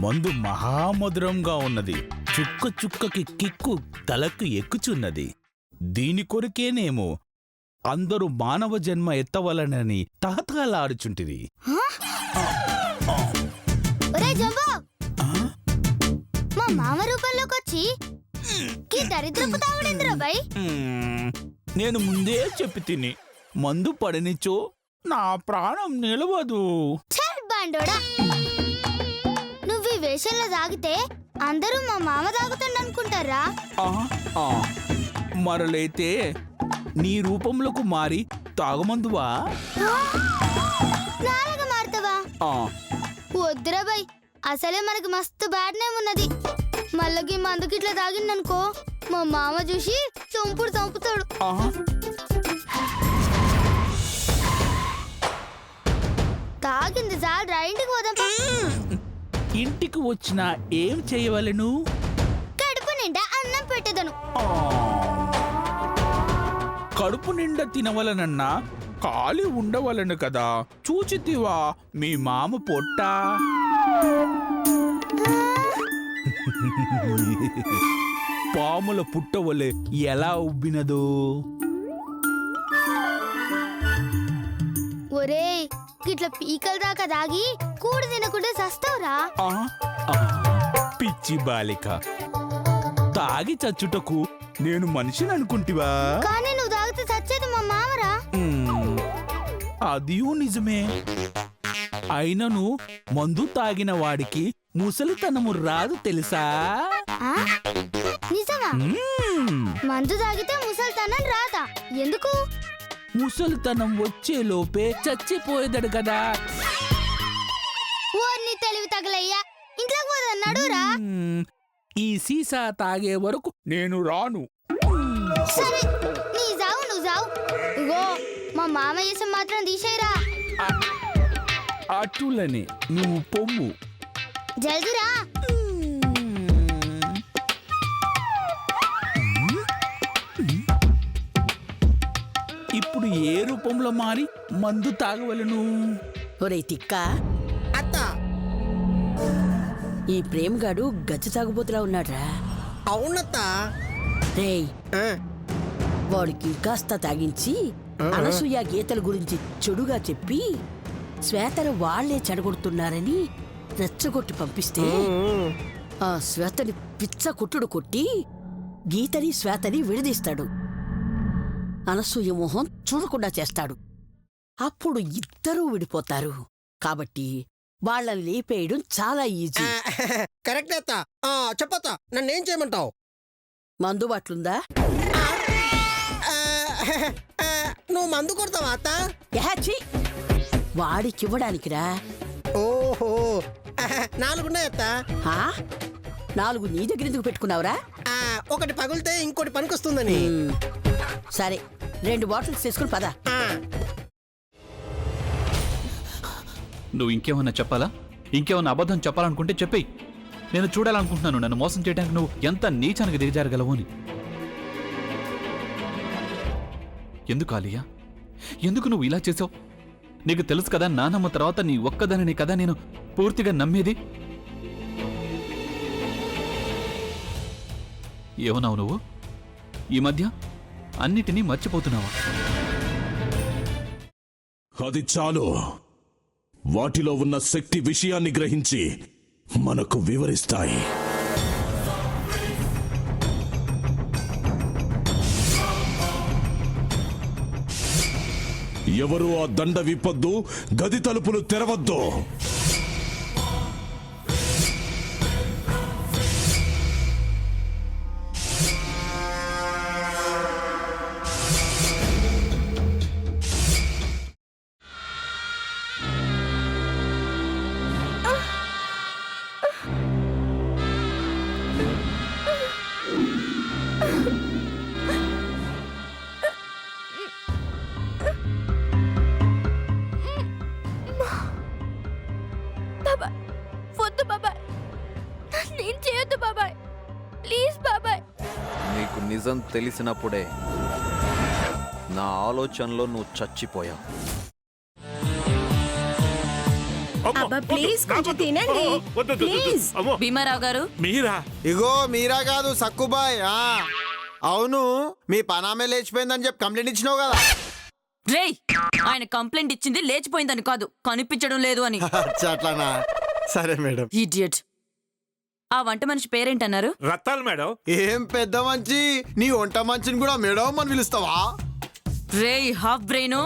మందు మహామధురంగా ఉన్నది. చుక్క చుక్కకి కిక్కు తలకు ఎక్కుచున్నది. దీని కొరికేనేమో అందరూ మానవ జన్మ ఎత్తవలనని తహతహలాడుచుంటిది. మా మామ రూపంలోకొచ్చి ఈ దరిద్రపు తావుడేంద్రా బై? నేను ముందే చెప్పి తిని మందు పడనిచో నా ప్రాణం నిలవదు. నువ్వు ఈ వేషంలో తాగితే అందరూ మా మామ తాగుతుండనుకుంటారా? మరలైతే నీ రూపంలోకి మారి తాగమందువా? నాలుగు మారుతావా? వద్దురా బై, అసలే మనకి మస్తు బ్యాడ్ నేమ్ ఉన్నది. మళ్ళీ మందుకిట్లా తాగిందనుకో మా మామ చూసి చంపుతాడు. తాగింది చాలు, ఇంటికి పోదాం. ఇంటికి వచ్చినా ఏం చేయవలను? కడుపు నిండా అన్నం పెట్టదను. కడుపు నిండా తినవలనన్నా ఖాళీ ఉండవలను కదా. చూచితివా మీ మామ పొట్ట? పాముల పుట్టవలే ఎలా ఉబ్బినదో. ఒరేయ్, ఇట్లా పీకల దాకా దాగి కూడి తినకుండా చస్తావురా. పిచ్చి బాలిక, తాగి చచ్చుటకు నేను మనిషిని అనుకుంటివా? కానీ నువ్వు తాగితే చచ్చేది మా మామరా. అదియూ నిజమే. అయినను మందు తాగిన వాడికి ముసలితనము రాదు తెలుసా? నిజమా? మందు తాగితే ముసలితనం రాదా? ఎందుకు? ముసలితనం వచ్చే లోపే చచ్చిపోయేదడు కదా. ఓర్ని తెలివి తగలయ్యా, ఇంట్లోకి పోదన్నాడు రా. ఈ సీసా తాగే వరకు నేను రాను. సరే, నీ జావు నువ్వు జావు. ఇగో మా మామ చేసం మాత్రం తీసేయరా. అటులని నువ్వు పొమ్ము. జల్దిరా. ఇప్పుడు ఏ రూపంలో మారి మందు తాగవలను? ఒరే తిక్క, ఈ ప్రేమ్గాడు గజ్జి తాగుబోతులా ఉన్నాడ్రా. అవునత్తా. రేయ్, వాడికి కాస్త తాగించి అనసూయ గీతల గురించి చెడుగా చెప్పి శ్వేతను వాళ్లే చెడగొడుతున్నారని రెచ్చగొట్టి పంపిస్తే ఆ శ్వేతని పిచ్చ కొట్టుడు కొట్టి గీతని శ్వేతని విడదీస్తాడు. అనసూయ మొహం చూడకుండా చేస్తాడు. అప్పుడు ఇద్దరూ విడిపోతారు. కాబట్టి వాళ్ళని లేపేయడం చాలా ఈజీ. కరెక్ట్ అత్త. చెప్పత్తా, నన్నేం చేయమంటావు? మందుబాట్లుందా? నువ్వు మందు కొడతావా అత్త? వాడికివ్వడానికిరా. ఓహో, 4 ఉన్నాయి అత్త. 4 నీ దగ్గర ఎందుకు పెట్టుకున్నావురా? ఒకటి పగిలితే ఇంకోటి పనికొస్తుందని. సరే, 2 బాటిల్స్ తీసుకుని పద. నువ్వు ఇంకేమన్నా చెప్పాలా? ఇంకేమన్నా అబద్ధం చెప్పాలనుకుంటే చెప్పేయి. నేను చూడాలనుకుంటున్నాను నన్ను మోసం చేయడానికి నువ్వు ఎంత నీచానికి దిగజారగలవు అని. ఎందుకు ఆలియా, ఎందుకు నువ్వు ఇలా చేసావు? నీకు తెలుసు కదా నానమ్మ తర్వాత నీ ఒక్కదానిని కదా నేను పూర్తిగా నమ్మేది. ఏమన్నావు నువ్వు? ఈ మధ్య అన్నిటినీ మర్చిపోతున్నావా? అది చాలు. వాటిలో ఉన్న శక్తి విషయాన్ని గ్రహించి మనకు వివరిస్తాయి. ఎవరు ఆ దండ విప్పొద్దు, గది తలుపులు తెరవద్దు. నీకు నిజం తెలిసినప్పుడే నా ఆలోచనలో నువ్వు చచ్చిపోయావు. అబ్బా ప్లీజ్ కొంచెం తినండి ప్లీజ్. భీమారావు గారు మీరా? ఇగో మీరా కాదు సక్కుబాయ్. అవును, మీ పనామే లేచిపోయిందని చెప్పి కంప్లైంట్ ఇచ్చినావు కదా. రేయ్, ఆయన కంప్లైంట్ ఇచ్చింది లేచిపోయిందని కాదు, కనిపించడం లేదు అని. అచ్చా, అట్లానా? సరే మేడం. ఇడియట్. ఆ వంట మనిషి పేరేంటన్నారు? రత్తాలు మేడం. ఏం పెద్ద మంచి, నీ వంట మంచిని కూడా మేడం అని పిలుస్తావా? రేయ్ హాఫ్ బ్రెయిన్,